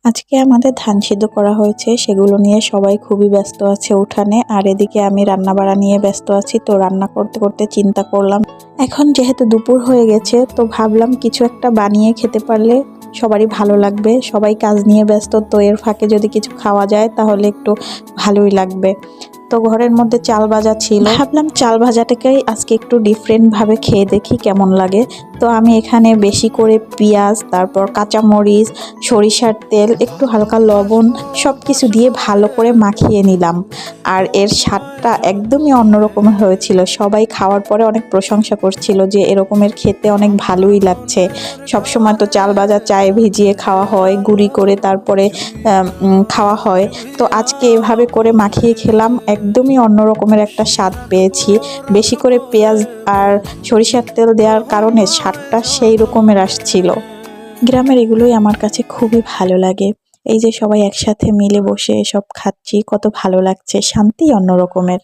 আজকে আমাদের ধান সিদ্ধ করা হয়েছে, সেগুলো নিয়ে সবাই খুবই ব্যস্ত আছে উঠানে। আর এদিকে আমি রান্না বাড়া নিয়ে ব্যস্ত আছি। তো রান্না করতে করতে চিন্তা করলাম, এখন যেহেতু দুপুর হয়ে গেছে, তো ভাবলাম কিছু একটা বানিয়ে খেতে পারলে সবারই ভালো লাগবে। সবাই কাজ নিয়ে ব্যস্ত, তো এর ফাঁকে যদি কিছু খাওয়া যায় তাহলে একটু ভালোই লাগবে। তো ঘরের মধ্যে চাল ভাজা ছিল, ভাবলাম চাল ভাজাটাকেই আজকে একটু ডিফারেন্ট ভাবে খেয়ে দেখি কেমন লাগে। তো আমি এখানে বেশি করে পেঁয়াজ, তারপর কাঁচামরিচ, সরিষার তেল, একটু হালকা লবণ সব কিছু দিয়ে ভালো করে মাখিয়ে নিলাম। আর এর স্বাদটা একদমই অন্যরকম হয়েছিল। সবাই খাওয়ার পরে অনেক প্রশংসা করছিল যে এরকমের খেতে অনেক ভালোই লাগছে। সবসময় তো চাল ভাজা চায়ে ভিজিয়ে খাওয়া হয়, গুঁড়ি করে তারপরে খাওয়া হয়। তো আজকে এভাবে করে মাখিয়ে খেলাম, একদমই অন্যরকমের একটা স্বাদ পেয়েছি। বেশি করে পেঁয়াজ আর সরিষার তেল দেওয়ার কারণে স্বাদটা সেই রকমের আসছিল। গ্রামের এগুলোই আমার কাছে খুবই ভালো লাগে। এই যে সবাই একসাথে মিলে বসে এসব খাচ্ছি, কত ভালো লাগছে, শান্তি অন্য রকমের।